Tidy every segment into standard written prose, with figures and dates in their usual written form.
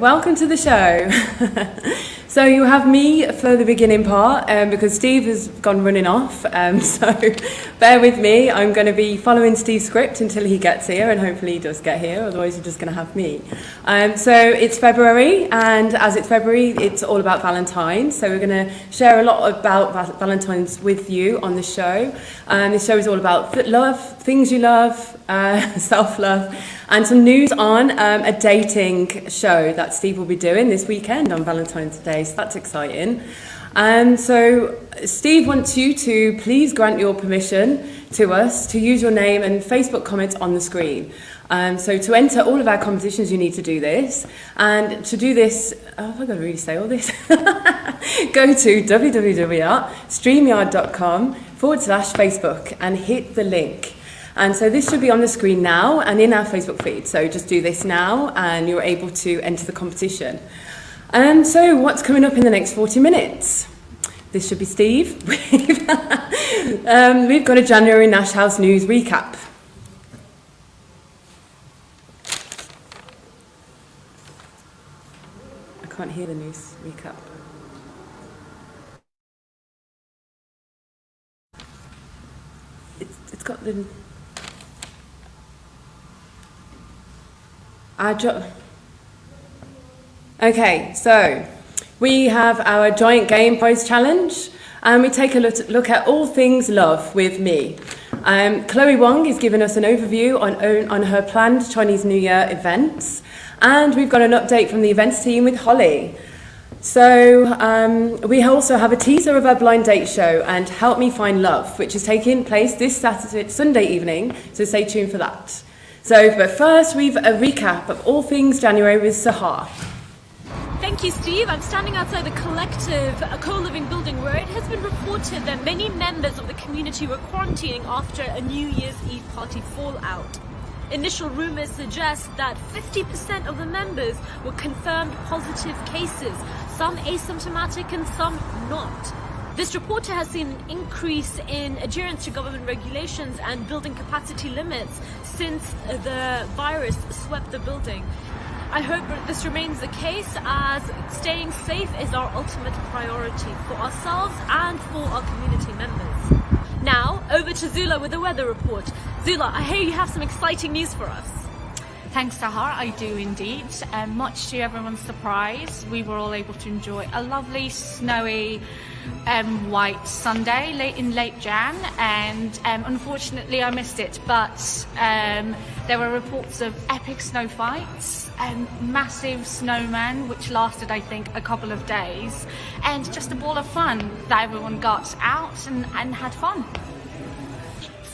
welcome to the show. So you have me for the beginning part because Steve has gone running off, so bear with me. I'm going to be following Steve's script until he gets here, and hopefully he does get here, otherwise you're just going to have me. So it's February, and as it's February, it's all about Valentine's, so we're going to share a lot about Valentine's with you on the show. This show is all about love, things you love, self-love, and some news on a dating show that Steve will be doing this weekend on Valentine's Day, so that's exciting. So Steve wants you to please grant your permission to us to use your name and Facebook comments on the screen. So to enter all of our competitions, you need to do this. And to do this, have I got to really say all this? Go to www.streamyard.com/Facebook and hit the link. And so this should be on the screen now and in our Facebook feed. So just do this now and you're able to enter the competition. So what's coming up in the next 40 minutes? This should be Steve. We've got a January Nash House News recap. I can't hear the news recap. It's got the... Okay, so we have our giant game prize challenge, and we take a look at all things love with me. Chloe Wong is giving us an overview on her planned Chinese New Year events, and we've got an update from the events team with Holly. So we also have a teaser of our blind date show and Help Me Find Love, which is taking place this Sunday evening, so stay tuned for that. But first, we've a recap of all things January with Sahar. Thank you, Steve. I'm standing outside the collective, a co-living building, where it has been reported that many members of the community were quarantining after a New Year's Eve party fallout. Initial rumours suggest that 50% of the members were confirmed positive cases, some asymptomatic and some not. This reporter has seen an increase in adherence to government regulations and building capacity limits since the virus swept the building. I hope that this remains the case, as staying safe is our ultimate priority for ourselves and for our community members. Now, over to Zula with the weather report. Zula, I hear you have some exciting news for us. Thanks, Sahar, I do indeed. Much to everyone's surprise, we were all able to enjoy a lovely, snowy, white Sunday in late Jan, and unfortunately I missed it, but there were reports of epic snow fights, massive snowmen, which lasted, I think, a couple of days, and just a ball of fun that everyone got out and had fun.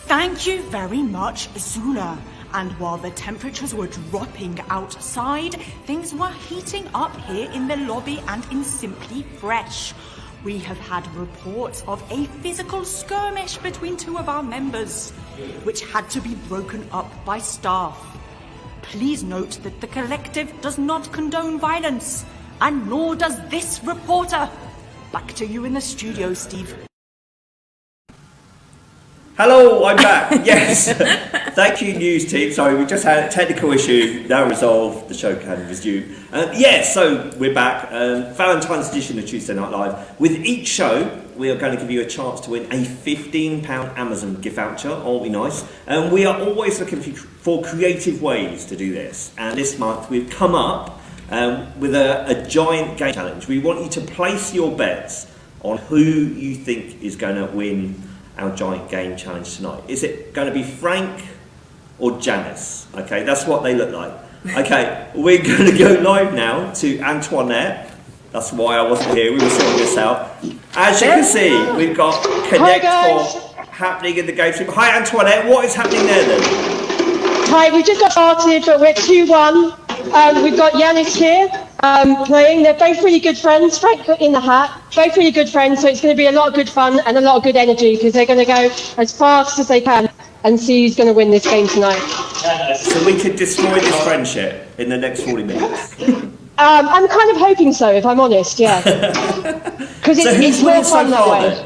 Thank you very much, Zula. And while the temperatures were dropping outside, things were heating up here in the lobby and in Simply Fresh. We have had reports of a physical skirmish between two of our members, which had to be broken up by staff. Please note that the collective does not condone violence, and nor does this reporter. Back to you in the studio, Steve. Hello, I'm back. Yes. Thank you, news team. Sorry, we just had a technical issue. Now resolved. The show can resume. So we're back. Valentine's edition of Tuesday Night Live. With each show, we are going to give you a chance to win a £15 Amazon gift voucher. Aren't we nice? And we are always looking for creative ways to do this. And this month, we've come up with a giant game challenge. We want you to place your bets on who you think is going to win our giant game challenge tonight. Is it going to be Frank or Janice? Okay, that's what they look like. Okay, we're going to go live now to Antoinette. That's why I wasn't here. We were sorting this out. As you can see, we've got Connect for happening in the game stream. Hi Antoinette, what is happening there then? Hi, we just got started, but we're 2-1. We've got Yanis here playing. They're both really good friends. Frank in the hat. Both really good friends, so it's going to be a lot of good fun and a lot of good energy because they're going to go as fast as they can and see who's going to win this game tonight. So we could destroy this friendship in the next 40 minutes. I'm kind of hoping so, if I'm honest, yeah. Because it's more fun that way.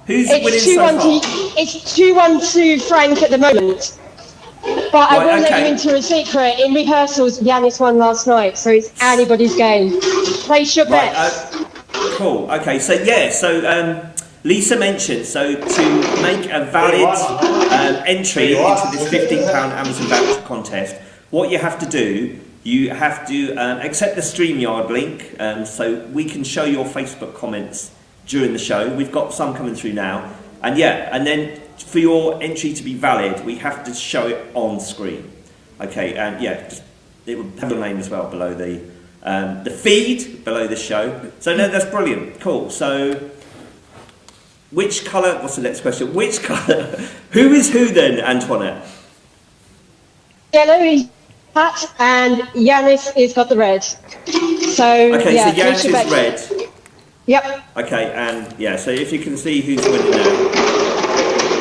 Who's winning so far? It's 2-1 to Frank at the moment. But I will Right, let okay. you into a secret. In rehearsals, Yanis won last night, so it's anybody's game. Place your Right, bets. cool. Okay, so Lisa mentioned, so to make a valid entry into this £15 Amazon voucher contest, what you have to do, you have to accept the StreamYard link, so we can show your Facebook comments during the show. We've got some coming through now, and then for your entry to be valid, we have to show it on screen. Okay, and it will have your name as well below the feed below the show. So no, that's brilliant. Cool. So which colour, what's the next question? Which colour, who is who then, Antoinette? Yellow is hat, and Yanis has got the red. So, Okay, yeah, so Yanis place your is bets. red. Yep. Okay, and so if you can see who's winning now.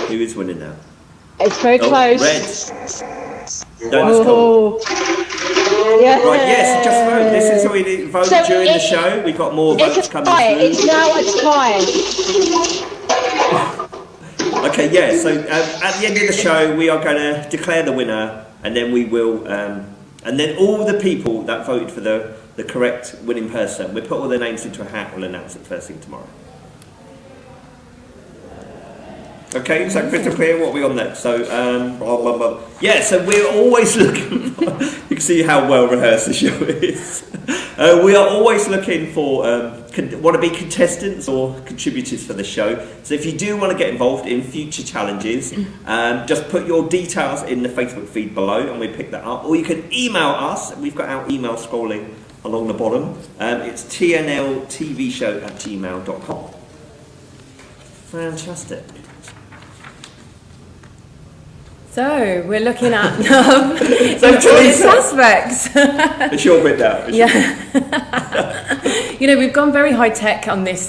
Who is winning now? It's very Oh, close. red. No, that's cool. Yeah. Right, yes, just vote. This is how we vote So during the show. We've got more votes It's a coming tie. through. It's now a tie. Okay, yeah, so at the end of the show, we are going to declare the winner, and then we will, and then all the people that voted for the correct winning person, we'll put all their names into a hat, we'll announce it first thing tomorrow. Okay, is that crystal clear? What are we on next? So, blah, blah, blah. Yeah, so we're always looking for, you can see how well rehearsed the show is. We are always looking for want-to-be contestants or contributors for the show. So if you do want to get involved in future challenges, just put your details in the Facebook feed below and we pick that up. Or you can email us. We've got our email scrolling along the bottom. It's tnltvshow@gmail.com. Fantastic. So we're looking at love in So all its Teresa, aspects. it's your bit now. It's your bit. You know, we've gone very high tech on this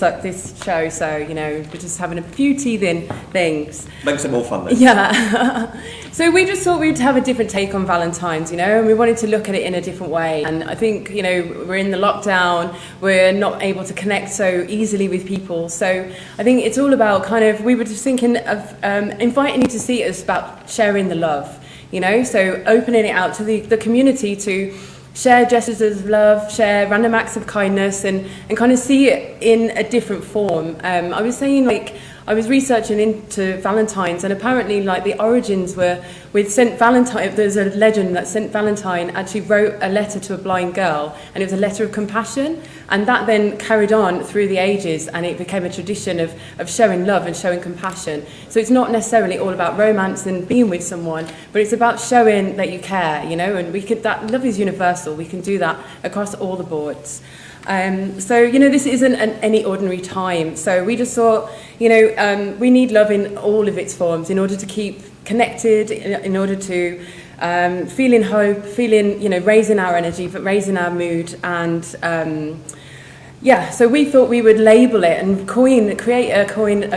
show, so you know we're just having a few teething things. Makes it more fun then. Yeah. So we just thought we'd have a different take on Valentine's, you know, and we wanted to look at it in a different way. And I think, you know, we're in the lockdown, we're not able to connect so easily with people. So I think it's all about kind of, we were just thinking of inviting you to see us about sharing the love, you know, so opening it out to the community to share gestures of love, share random acts of kindness and kind of see it in a different form. I was saying, like, I was researching into Valentine's, and apparently, like, the origins were with Saint Valentine. There's a legend that Saint Valentine actually wrote a letter to a blind girl, and it was a letter of compassion, and that then carried on through the ages, and it became a tradition of showing love and showing compassion. So it's not necessarily all about romance and being with someone, but it's about showing that you care, you know, and that love is universal. We can do that across all the boards. So, you know, this isn't any ordinary time. So we just thought, you know, we need love in all of its forms in order to keep connected, in order to feeling hope, feeling, you know, raising our energy, but raising our mood. And so we thought we would label it and coin a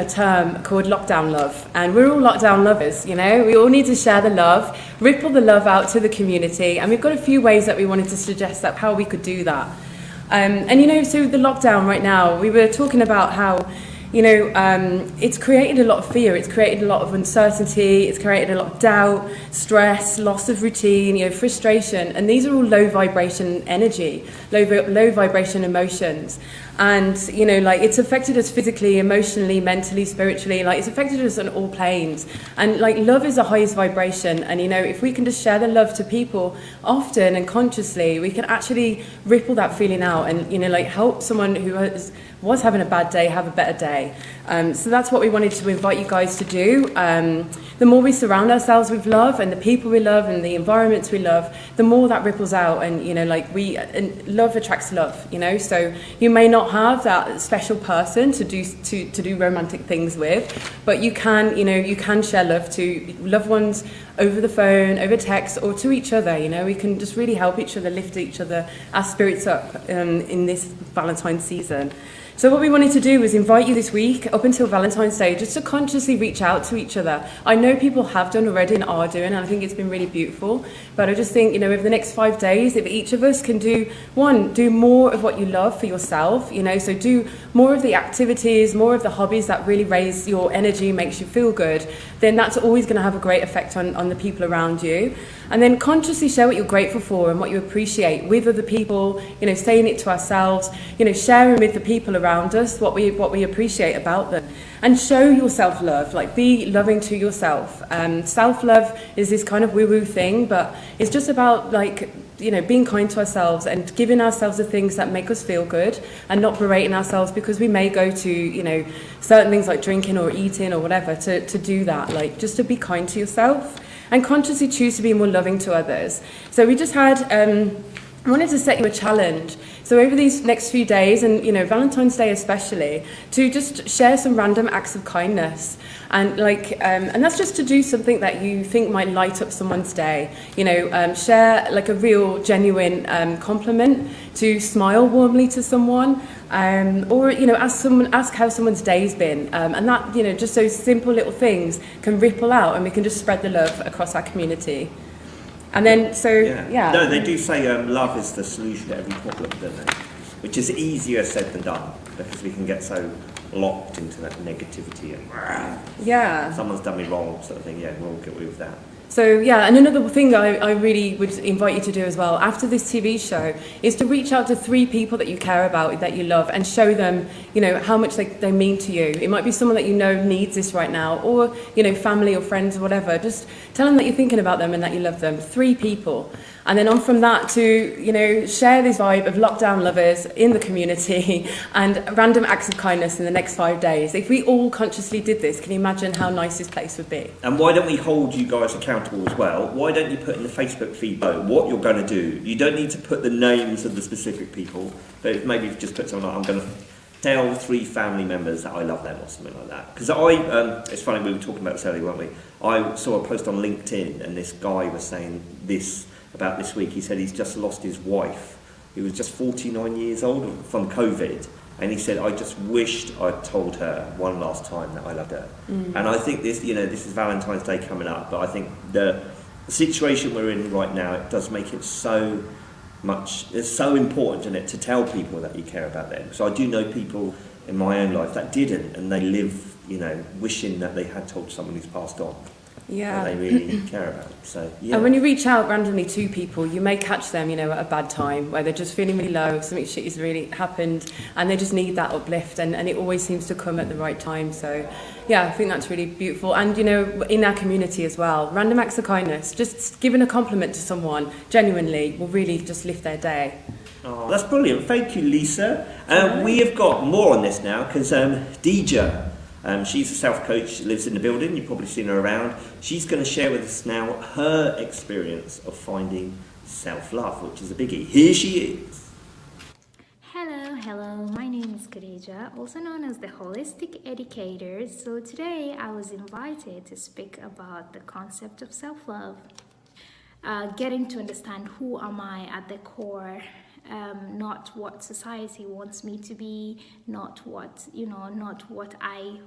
term called lockdown love. And we're all lockdown lovers, you know. We all need to share the love, ripple the love out to the community. And we've got a few ways that we wanted to suggest that how we could do that. And, you know, so the lockdown right now, we were talking about how, you know, it's created a lot of fear, it's created a lot of uncertainty, it's created a lot of doubt, stress, loss of routine, you know, frustration. And these are all low vibration energy, low vibration emotions. And, you know, like, it's affected us physically, emotionally, mentally, spiritually. Like, it's affected us on all planes. And, like, love is the highest vibration. And, you know, if we can just share the love to people often and consciously, we can actually ripple that feeling out and, you know, like, help someone who was having a bad day have a better day. So that's what we wanted to invite you guys to do. The more we surround ourselves with love and the people we love and the environments we love, the more that ripples out. And, you know, like, love attracts love, you know. So you may not have that special person to do romantic things with, but you can, you know, you can share love to loved ones over the phone, over text, or to each other. You know, we can just really help each other, lift each other, our spirits up in this Valentine's season. So what we wanted to do was invite you this week, up until Valentine's Day, just to consciously reach out to each other. I know people have done already and are doing, and I think it's been really beautiful. But I just think, over the next 5 days, if each of us can do more of what you love for yourself, so do more of the activities, more of the hobbies that really raise your energy, makes you feel good, then that's always going to have a great effect on the people around you. And then consciously share what you're grateful for and what you appreciate with other people, saying it to ourselves, sharing with the people around us what we appreciate about them. And show your self-love, be loving to yourself. Self-love is this kind of woo-woo thing, but it's just about being kind to ourselves and giving ourselves the things that make us feel good and not berating ourselves because we may go to, certain things like drinking or eating or whatever to do that. Just to be kind to yourself and consciously choose to be more loving to others. So we just had, I wanted to set you a challenge. So over these next few days, and Valentine's Day especially, to just share some random acts of kindness, and and that's just to do something that you think might light up someone's day. Share a real, genuine compliment, to smile warmly to someone, or ask how someone's day's been, and that just those simple little things can ripple out, and we can just spread the love across our community. And then, No, they do say love is the solution to every problem, don't they? Which is easier said than done, because we can get so locked into that negativity and someone's done me wrong sort of thing. Yeah, we'll all get away with that. So and another thing I really would invite you to do as well after this TV show is to reach out to 3 people that you care about, that you love, and show them, how much they mean to you. It might be someone that needs this right now, or family or friends or whatever. Just tell them that you're thinking about them and that you love them. 3 people. And then on from that to, share this vibe of lockdown lovers in the community and random acts of kindness in the next 5 days. If we all consciously did this, can you imagine how nice this place would be? And why don't we hold you guys accountable as well? Why don't you put in the Facebook feed what you're going to do? You don't need to put the names of the specific people, but maybe just put something like, I'm going to tell 3 family members that I love them or something like that. Because it's funny, we were talking about this earlier, weren't we? I saw a post on LinkedIn and this guy was saying this about this week. He said he's just lost his wife, who was just 49 years old, from COVID, and he said, I just wished I'd told her one last time that I loved her. And I think this is Valentine's Day coming up, but I think the situation we're in right now, it does make it so much, it's so important, isn't it, to tell people that you care about them. So I do know people in my own life that didn't, and they live, wishing that they had told someone who's passed on. That they really care about. So And when you reach out randomly to people, you may catch them, at a bad time where they're just feeling really low, something shit has really happened, and they just need that uplift, and it always seems to come at the right time. So I think that's really beautiful. And in our community as well, random acts of kindness, just giving a compliment to someone genuinely will really just lift their day. Oh, that's brilliant. Thank you, Lisa. We have got more on this now, because Deeja, she's a self-coach, lives in the building, you've probably seen her around. She's going to share with us now her experience of finding self-love, which is a biggie. Here she is. Hello, my name is Khadija, also known as the Holistic Educator. So today I was invited to speak about the concept of self-love. Getting to understand who am I at the core, not what society wants me to be, not what I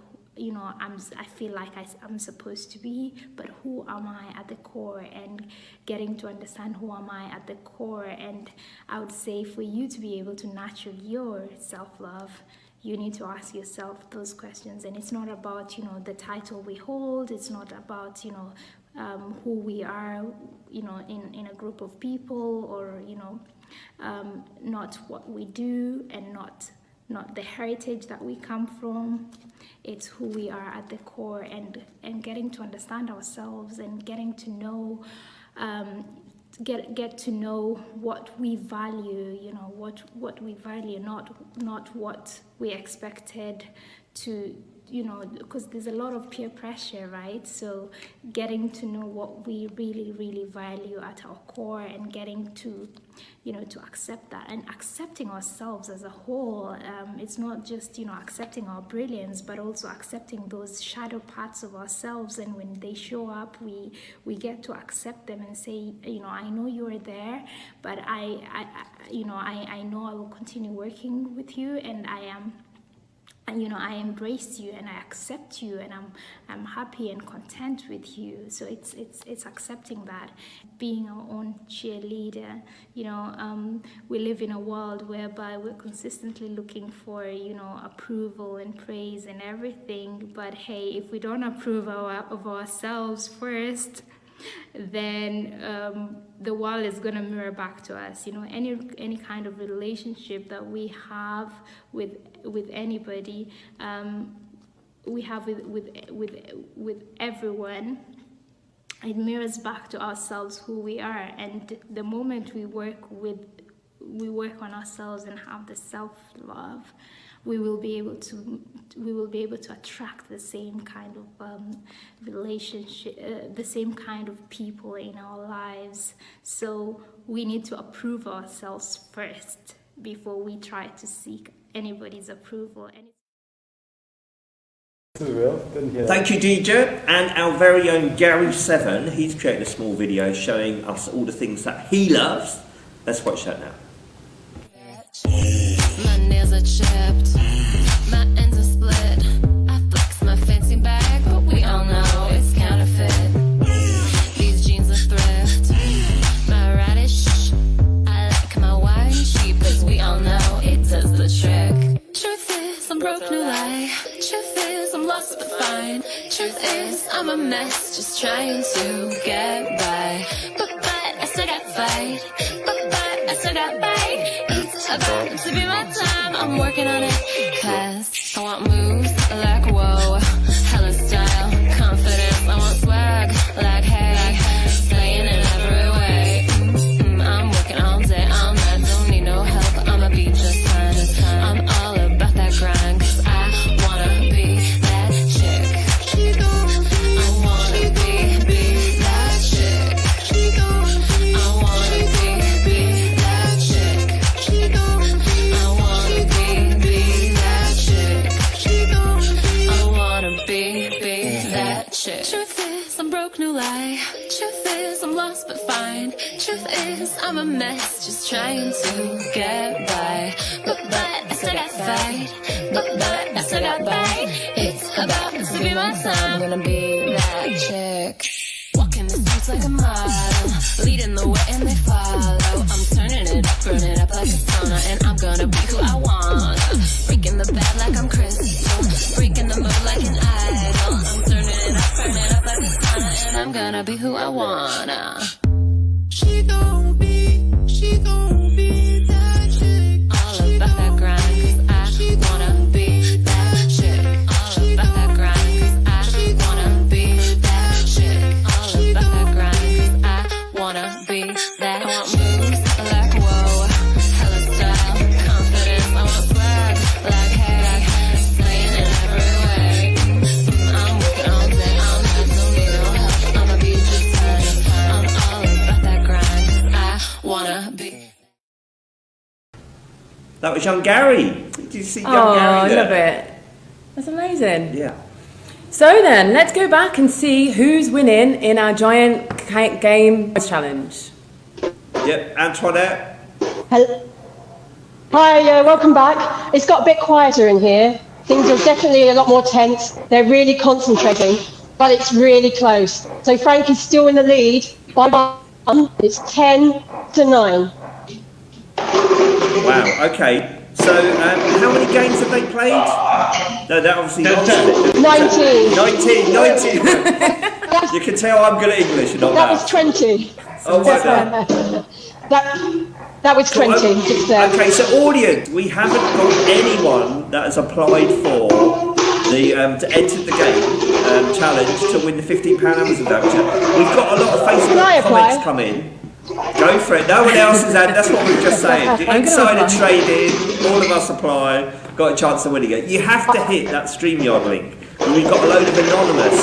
feel like I'm supposed to be, but who am I at the core, and getting to understand who am I at the core. And I would say for you to be able to nurture your self-love, you need to ask yourself those questions. And it's not about, the title we hold, it's not about, who we are, in a group of people, or, not what we do, and not the heritage that we come from. It's who we are at the core, and getting to understand ourselves, and getting to know, get to know what we value, what we value, not what we expected to, because there's a lot of peer pressure, right? So getting to know what we really, really value at our core, and getting to, to accept that, and accepting ourselves as a whole. It's not just, accepting our brilliance, but also accepting those shadow parts of ourselves. And when they show up, we get to accept them and say, I know you're there, but I know I will continue working with you, and I am and I embrace you and I accept you, and I'm happy and content with you. So it's accepting that, being our own cheerleader. We live in a world whereby we're consistently looking for approval and praise and everything. But hey, if we don't approve of ourselves first, then the world is going to mirror back to us. Any kind of relationship that we have with anybody, we have with everyone, it mirrors back to ourselves who we are. And the moment we work on ourselves and have the self-love, we will be able to attract the same kind of relationship, the same kind of people in our lives. So we need to approve ourselves first before we try to seek anybody's approval. Thank you, DJ. And our very own Gary7, he's created a small video showing us all the things that he loves. Let's watch that now. My nails are chipped, my ends are split. I flex my fancy bag, but we all know it's counterfeit. These jeans are thrift, my radish, I like my wine cheap, cause we all know it does the trick. Truth is, I'm broke, no lie. Truth is, I'm lost but fine. Truth is, I'm a mess, just trying to get by. But I still got fight. But I still got bite. It's about to be my time, I'm working on it. Cause I want moves like whoa, hella style, confidence. I want swag like hey, slaying in every way. I'm working all day, all night, don't need no help. I'ma be just fine. I'm all about that grind, cause I wanna be that chick. I wanna be that chick. I wanna be that chick. I wanna be that chick. I wanna be that chick. Truth is, I'm broke, no lie. Truth is, I'm lost but fine. Truth is, I'm a mess, just trying to get by. But I still got fight. But I still got bite. It's about to be my time, I'm gonna be that chick. Walking the streets like a model, leading the way and they follow. I'm turning it up, burn it up like a sauna, and I'm gonna be who I want. Freaking the bed like I'm Crystal, freaking the mood like an idol. I'm turning it up, burn it up like a sauna, and I'm gonna be who I wanna. She gon' be that chick. All about that grind, cause I wanna be that chick. All about that grind, cause I wanna be that chick. All about that grind, cause I wanna be that. I want moves like whoa, hella style, confidence. I want swag like hey, slaying in every way. I'm working all day, all night, don't need no help. I'ma be just fine. I'm all about that grind, cause I wanna be. That was young Gary. Did you see young Oh, Gary I there? love it. That's amazing. Yeah. So then, let's go back and see who's winning in our giant game challenge. Yep, Antoinette. Hello. Hi, welcome back. It's got a bit quieter in here. Things are definitely a lot more tense. They're really concentrating, but it's really close. So Frank is still in the lead by 1. It's 10-9. Wow, okay. So, how many games have they played? No, that obviously not. 19. 19. You can tell I'm good at English and not That maths. was 20. Oh, was that? That was 20. Just, Okay, so audience, we haven't got anyone that has applied for the to enter the game challenge to win the £15 Amazon voucher. We've got a lot of Can I Facebook apply? comments come in. Go for it. No one else has had. That's what we were just saying. The insider trading. All of us apply. Got a chance of winning it. You have to hit that StreamYard link. We've got a load of anonymous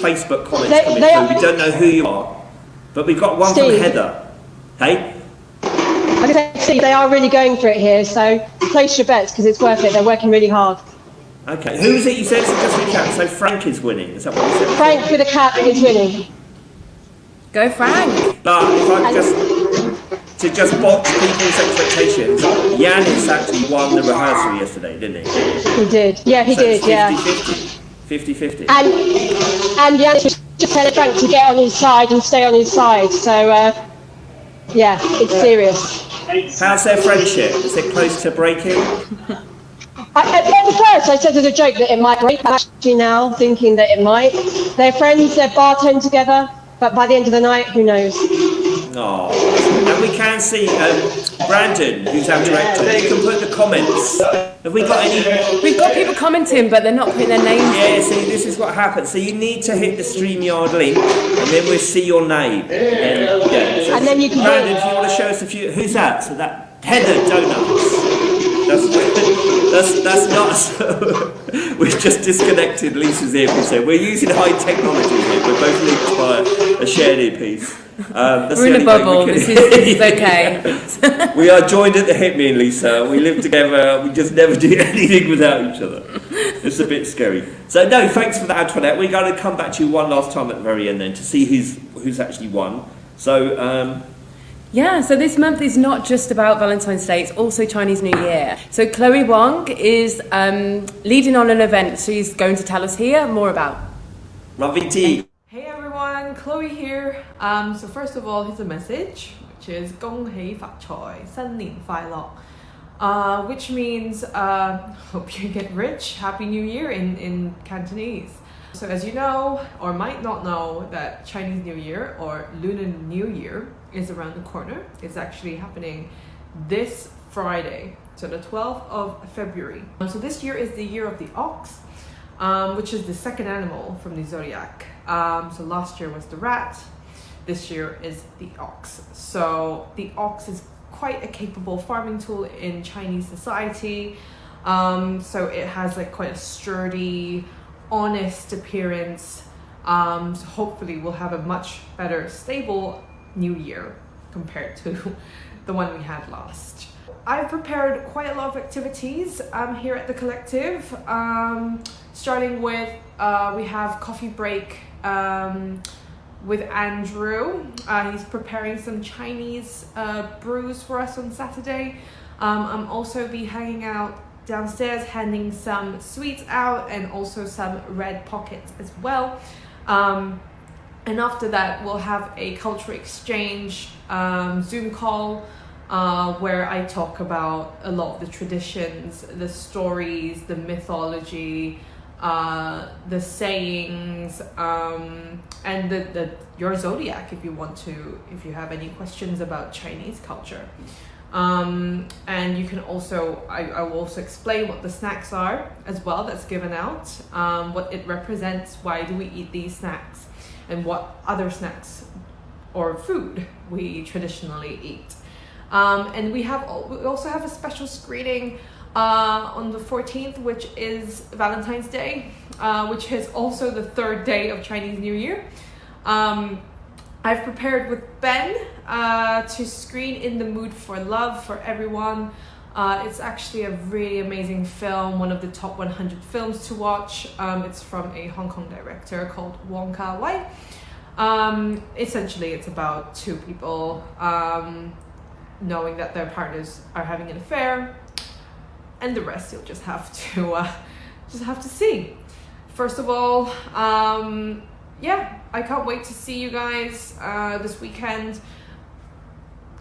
Facebook comments coming through. We don't know who you are, but we've got one Steve. from Heather. Hey. Like I say, they are really going for it here, so place your bets because it's worth it. They're working really hard. Okay. Who is it you said? So just recap. So Frank is winning. Is that what you said? Frank with a cap is winning. Go Frank. But if I could just to just botch people's expectations, Yanis actually won the rehearsal yesterday, didn't he? He did. Yeah, he did. Yeah. 50-50. And Yanis was just telling Frank to get on his side and stay on his side. So yeah, it's serious. How's their friendship? Is it close to breaking? At first, I said as a joke that it might break. I'm actually now thinking that it might. They're friends. They're bartend together. But by the end of the night, who knows? Oh, and we can see Brandon, who's our director. You can put the comments. Have we got any? We've got people commenting, but they're not putting their names. Yeah, see, this is what happens. So you need to hit the StreamYard link, and then we'll see your name. And then you can. Brandon, if you want to show us a few, who's that? So that Heather Donuts. That's not. We've just disconnected Lisa's earpiece. So we're using high technology here. We're both linked by a shared earpiece. We're in a bubble. This is okay. We are joined at the hip, me and Lisa. We live together. We just never do anything without each other. It's a bit scary. So no, thanks for that, Antoinette. We're going to come back to you one last time at the very end then to see who's actually won. So. Yeah, so this month is not just about Valentine's Day, it's also Chinese New Year. So Chloe Wong is leading on an event she's going to tell us here more about. Raviti. Hey everyone, Chloe here. So first of all, here's a message, which is 恭喜發財,新年快樂, which means hope you get rich, Happy New Year in Cantonese. So as you know, or might not know, that Chinese New Year or Lunar New Year is around the corner. It's actually happening this Friday, so the 12th of February. So this year is the year of the ox, which is the second animal from the zodiac. So last year was the rat, this year is the ox. So the ox is quite a capable farming tool in Chinese society. So it has like quite a sturdy, honest appearance. So hopefully we'll have a much better, stable new year compared to the one we had last. I've prepared quite a lot of activities here at the collective, starting with we have coffee break with Andrew. He's preparing some Chinese brews for us on Saturday. I'm also be hanging out downstairs, handing some sweets out and also some red pockets as well. And after that, we'll have a cultural exchange Zoom call where I talk about a lot of the traditions, the stories, the mythology, the sayings, and your zodiac if you have any questions about Chinese culture. And you can also, I will also explain what the snacks are as well that's given out, what it represents, why do we eat these snacks, and what other snacks or food we traditionally eat. And we also have a special screening on the 14th, which is Valentine's Day, which is also the third day of Chinese New Year. I've prepared with Ben to screen In the Mood for Love for everyone. It's actually a really amazing film, one of the top 100 films to watch. It's from a Hong Kong director called Wong Kar-wai. Essentially, it's about two people knowing that their partners are having an affair, and the rest you'll just have to see. First of all, yeah, I can't wait to see you guys this weekend.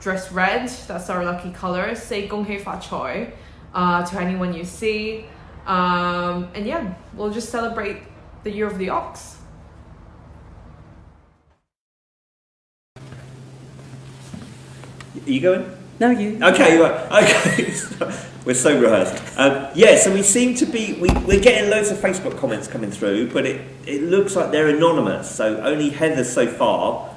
Dress red, that's our lucky color. Say 恭喜發財 to anyone you see. And yeah, we'll just celebrate the year of the ox. Are you going? No, you. Okay, you are. Okay. We're so rehearsed. Yeah, so we seem to be, we're getting loads of Facebook comments coming through, but it looks like they're anonymous, so only Heather so far.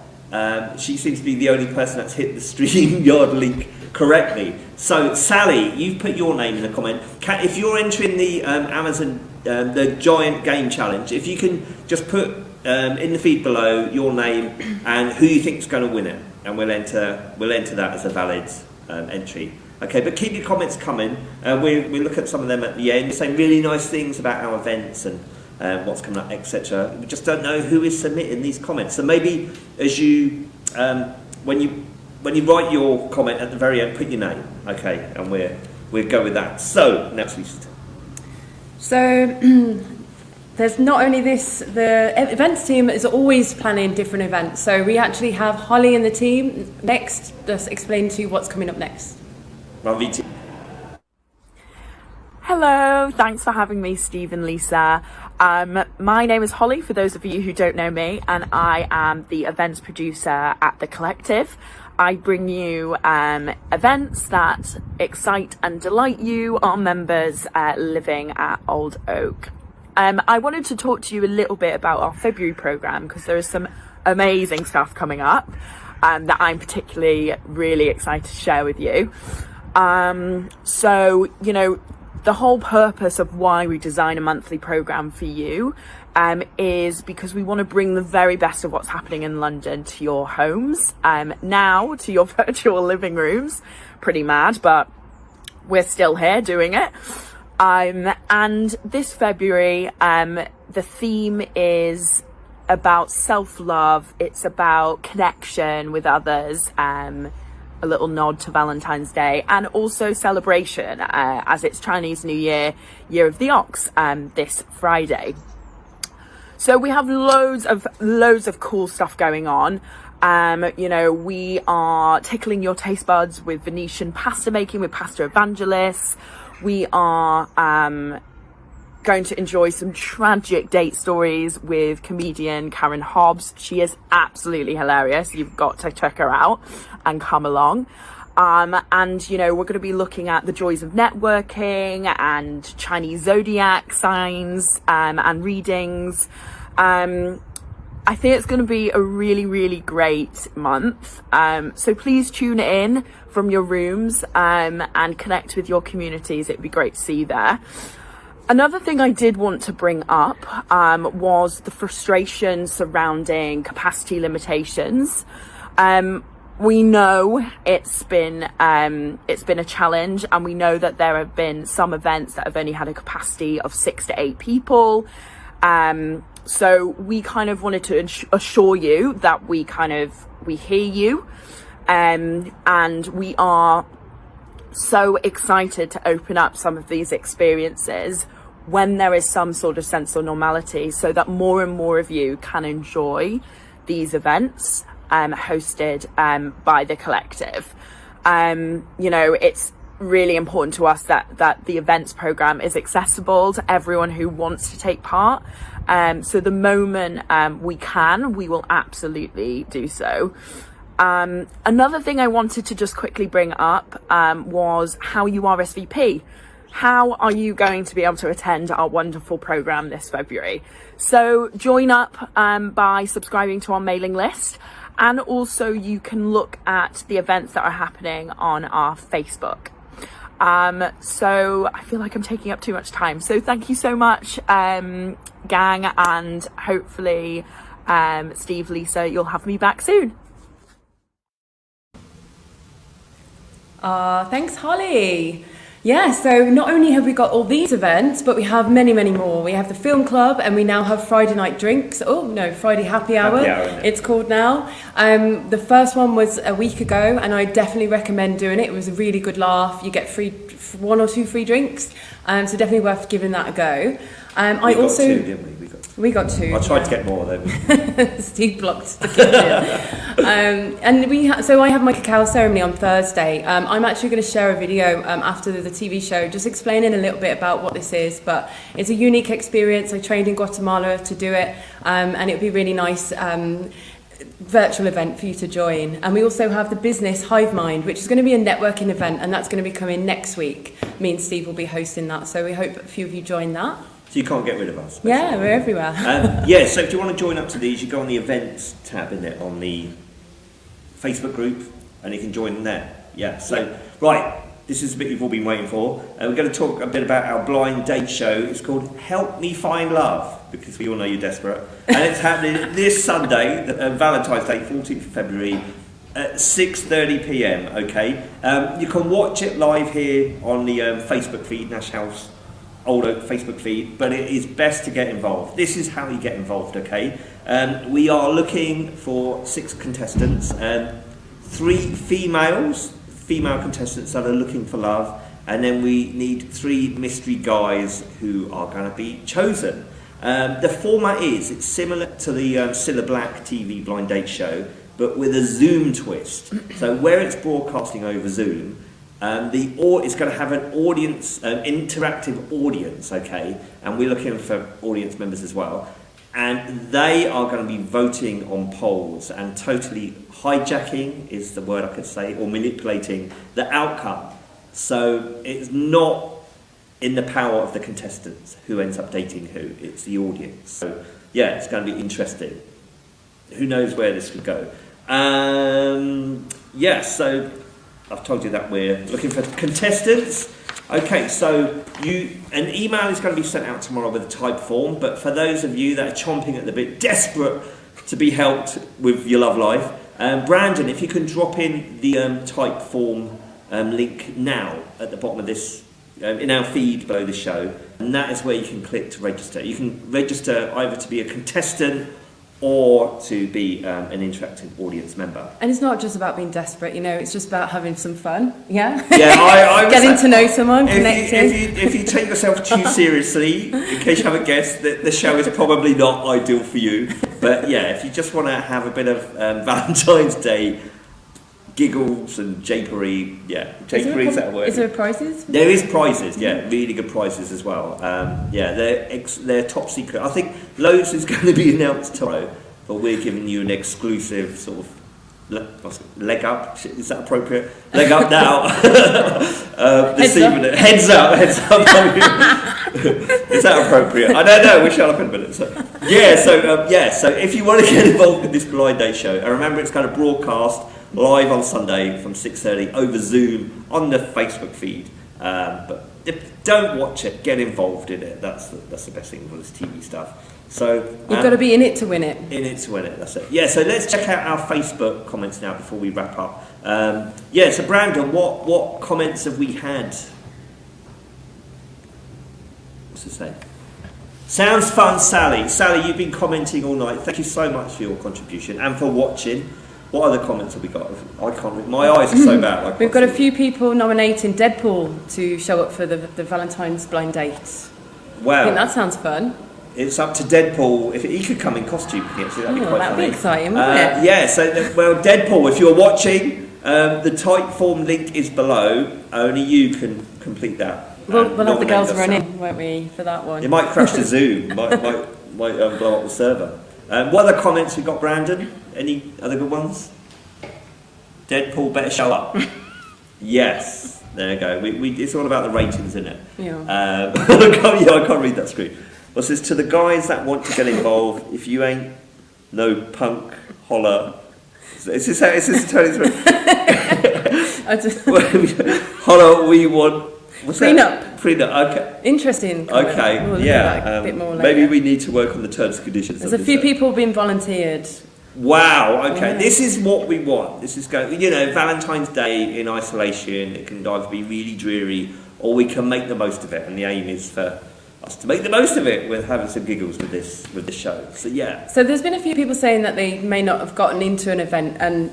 She seems to be the only person that's hit the StreamYard link correctly. So Sally, you've put your name in the comment. If you're entering the Amazon, the Giant Game Challenge, if you can just put in the feed below your name and who you think is going to win it, and we'll enter that as a valid entry. Okay, but keep your comments coming. We'll look at some of them at the end, saying really nice things about our events and what's coming up, etc. We just don't know who is submitting these comments. So maybe as you, when you when you write your comment at the very end, put your name, okay, and we'll go with that. So, next week. So, there's not only this, the events team is always planning different events. So we actually have Holly and the team next. Just explain to you what's coming up next. Raviti. Hello, thanks for having me, Steve and Lisa. My name is Holly, for those of you who don't know me, and I am the events producer at The Collective. I bring you events that excite and delight you, our members living at Old Oak. I wanted to talk to you a little bit about our February programme, because there is some amazing stuff coming up that I'm particularly really excited to share with you. So, you know, the whole purpose of why we design a monthly programme for you is because we want to bring the very best of what's happening in London to your homes, now to your virtual living rooms. Pretty mad, but we're still here doing it. And this February, the theme is about self-love. It's about connection with others, a little nod to Valentine's Day, and also celebration, as it's Chinese New Year, Year of the Ox, this Friday. So we have loads of cool stuff going on. You know, we are tickling your taste buds with Venetian pasta making with pasta evangelists. We are going to enjoy some tragic date stories with comedian Karen Hobbs. She is absolutely hilarious. You've got to check her out and come along. And, you know, we're going to be looking at the joys of networking and Chinese zodiac signs and readings. I think it's going to be a really, really great month. So please tune in from your rooms and connect with your communities. It'd be great to see you there. Another thing I did want to bring up was the frustration surrounding capacity limitations. We know it's been a challenge, and we know that there have been some events that have only had a capacity of 6 to 8 people. So we kind of wanted to assure you that we hear you, and we are so excited to open up some of these experiences when there is some sort of sense of normality, so that more and more of you can enjoy these events hosted by The Collective. You know, it's really important to us that the events program is accessible to everyone who wants to take part. So the moment we will absolutely do so. Another thing I wanted to just quickly bring up was how you RSVP. How are you going to be able to attend our wonderful program this February? So join up by subscribing to our mailing list, and also you can look at the events that are happening on our Facebook. So I feel like I'm taking up too much time. So thank you so much, gang, and hopefully, Steve, Lisa, you'll have me back soon. Thanks, Holly. Yeah, so not only have we got all these events, but we have many, many more. We have the film club, and we now have Friday night drinks. Oh, no, Friday happy hour. It's called now. The first one was a week ago, and I definitely recommend doing it. It was a really good laugh. You get 1 or 2 free drinks, so definitely worth giving that a go. We got 2, didn't we? We got 2. I tried to get more though. Steve blocked the kitchen. And so I have my cacao ceremony on Thursday. I'm actually going to share a video after the TV show, just explaining a little bit about what this is. But it's a unique experience. I trained in Guatemala to do it, and it'll be really nice. Virtual event for you to join. And we also have the business Hive Mind, which is going to be a networking event, and that's going to be coming next week. Me and Steve will be hosting that, so we hope a few of you join that. So you can't get rid of us. Basically. Yeah, we're everywhere. Yeah, so if you want to join up to these, you go on the events tab in it on the Facebook group, and you can join there. Yeah, so, right, this is the bit you've all been waiting for. We're going to talk a bit about our blind date show. It's called Help Me Find Love, because we all know you're desperate. And it's happening this Sunday, Valentine's Day, 14th of February, at 6:30 p.m, okay? You can watch it live here on the Facebook feed, Nash House Old Oak Facebook feed, but it is best to get involved. This is how you get involved, okay? We are looking for 6 contestants. 3 female contestants that are looking for love, and then we need 3 mystery guys who are going to be chosen. The format it's similar to the Cilla Black TV blind date show, but with a Zoom twist. So where it's broadcasting over Zoom, it's going to have an audience, interactive audience, okay? And we're looking for audience members as well. And they are going to be voting on polls and totally hijacking is the word I could say, or manipulating the outcome. So it's not in the power of the contestants who ends up dating who, it's the audience. So yeah, it's going to be interesting. Who knows where this could go. So I've told you that we're looking for contestants. Okay, so an email is going to be sent out tomorrow with a type form, but for those of you that are chomping at the bit, desperate to be helped with your love life, Brandon, if you can drop in the type form link now at the bottom of this, in our feed below the show, and that is where you can click to register. You can register either to be a contestant or to be an interactive audience member. And it's not just about being desperate, it's just about having some fun, yeah? Yeah, I getting to know someone, connecting. If you take yourself too seriously, in case you haven't guessed, the show is probably not ideal for you. But yeah, if you just want to have a bit of Valentine's Day giggles and japery, japery is that a word? Is there prizes? There is prizes, really good prizes as well. They're top secret. I think loads is going to be announced tomorrow, but we're giving you an exclusive sort of leg up. Is that appropriate? Leg up now. This evening. Heads up. Is that appropriate? I don't know. We'll shut up in a minute. So if you want to get involved in this blind date show, and remember it's going to broadcast live on Sunday from 6:30 over Zoom on the Facebook feed. But don't watch it, get involved in it. That's the best thing for this TV stuff. So you've got to be in it to win it. In it to win it, that's it. Yeah, so let's check out our Facebook comments now before we wrap up. So Brandon, what comments have we had? What's it say? Sounds fun, Sally. Sally, you've been commenting all night. Thank you so much for your contribution and for watching. What other comments have we got? I can't read. My eyes are so bad. We've got a few people nominating Deadpool to show up for the Valentine's blind date. Wow. I think that sounds fun. It's up to Deadpool. If he could come in costume, actually, that'd be quite funny. That'd be exciting, wouldn't it? Yeah, Deadpool, if you're watching, the type form link is below. Only you can complete that. We'll have the girls run in, won't we, for that one? It might crash the Zoom. might blow up the server. What other comments we got, Brandon? Any other good ones? Deadpool better show up. Yes, there you go. It's all about the ratings, isn't it? Yeah. I can't read that screen. Well, it says to the guys that want to get involved, if you ain't no punk, holler. Is this Tony's holler, we want. What's Prenup. Prenup. Okay. Interesting. Okay. We'll Yeah. a bit more later. Maybe we need to work on the terms and conditions. There's a few people being volunteered. Wow. Okay. Yeah. This is what we want. This is going. Valentine's Day in isolation. It can either be really dreary, or we can make the most of it. And the aim is for us to make the most of it with having some giggles with this show. So yeah. So there's been a few people saying that they may not have gotten into an event, and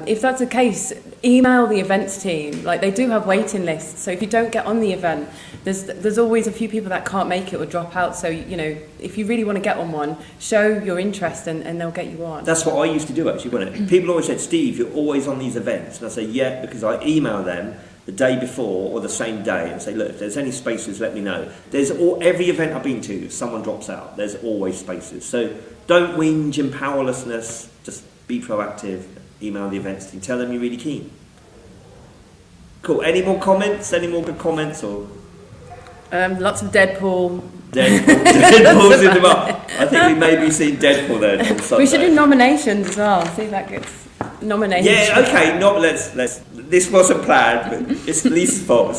if that's the case, email the events team. Like, they do have waiting lists. So if you don't get on the event, there's always a few people that can't make it or drop out. So if you really want to get on one, show your interest and they'll get you on. That's what I used to do actually, wasn't it? People always said, Steve, you're always on these events, and I say, yeah, because I email them the day before or the same day and say, look, if there's any spaces, let me know. Every event I've been to, if someone drops out, there's always spaces. So don't whinge in powerlessness, just be proactive, email the events team, tell them you're really keen. Cool. Any more comments? Any more good comments? Or Lots of Deadpool. Deadpool's in the bar. I think we may be seeing Deadpool then on Sunday. We should do nominations as well. See if that gets nominated. Yeah, okay. Let's. This wasn't planned, but it's Lisa's fault.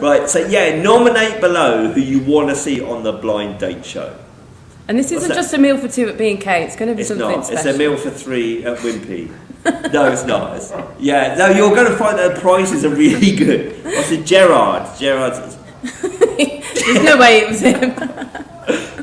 Right. So yeah, nominate below who you want to see on the blind date show. And this isn't just a meal for two at B&K. It's going to be something special. It's a meal for three at Wimpy. No, it's not. You're going to find that the prizes are really good. I said Gerard. There's no way it was him.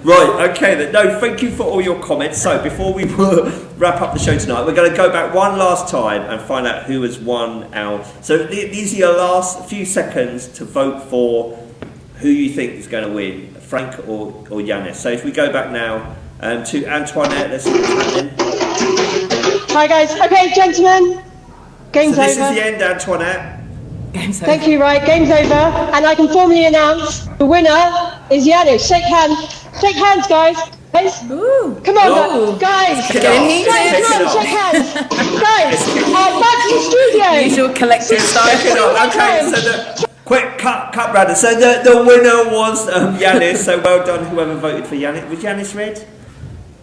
Right, okay then. No, thank you for all your comments. So before we wrap up the show tonight, we're going to go back one last time and find out who has won our... So these are your last few seconds to vote for who you think is going to win, Frank or Yanis. So if we go back now to Antoinette, let's see what's happening. Hi guys. Okay, gentlemen. Game's So this over. is the end, Antoinette. Game's over. Thank you, right. Game's over. And I can formally announce the winner is Yanis. Shake hands. Shake hands, guys. Guys. Ooh. Come on, Ooh. guys. Kick it Getting off. heated. Guys, Kick come it on, off. shake hands. Guys, back to the studio. Usual collective Kick it style. off. Okay, so quick cut, Brandon. So the winner was Yanis. So well done, whoever voted for Yanis. Was Yanis red?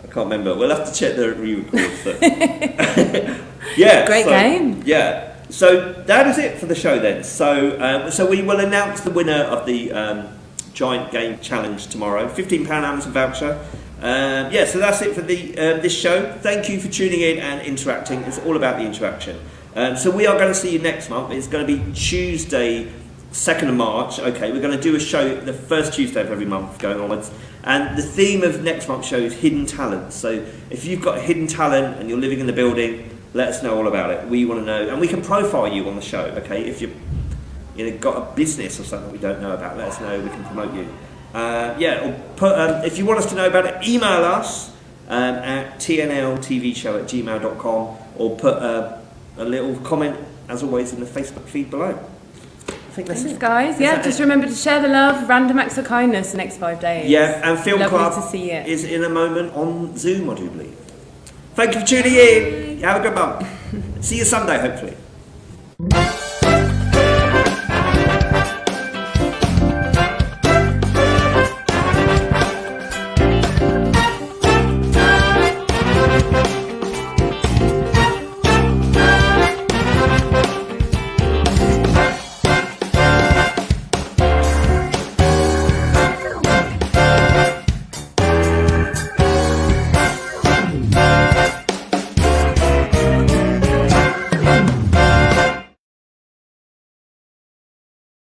I can't remember. We'll have to check the re-record. So. Yeah. Great game. Yeah. So that is it for the show then. So we will announce the winner of the Giant Game Challenge tomorrow. £15 Amazon voucher. So that's it for this show. Thank you for tuning in and interacting. It's all about the interaction. So we are going to see you next month. It's going to be Tuesday, 2nd of March. Okay, we're going to do a show the first Tuesday of every month going onwards. And the theme of next month's show is hidden talent. So if you've got a hidden talent and you're living in the building, let us know all about it. We want to know, and we can profile you on the show. Okay, if you've got a business or something we don't know about, let us know. We can promote you. Or put, if you want us to know about it, email us at tnltvshow@gmail.com or put a little comment, as always, in the Facebook feed below. I think that's Thanks, it. guys. Is Yeah, that just it? remember to share the love. Random acts of kindness the next 5 days. Yeah, and Film Lovely Club to see you. is in a moment on Zoom, I do believe. Thank you for tuning in. Have a good month. See you Sunday, hopefully.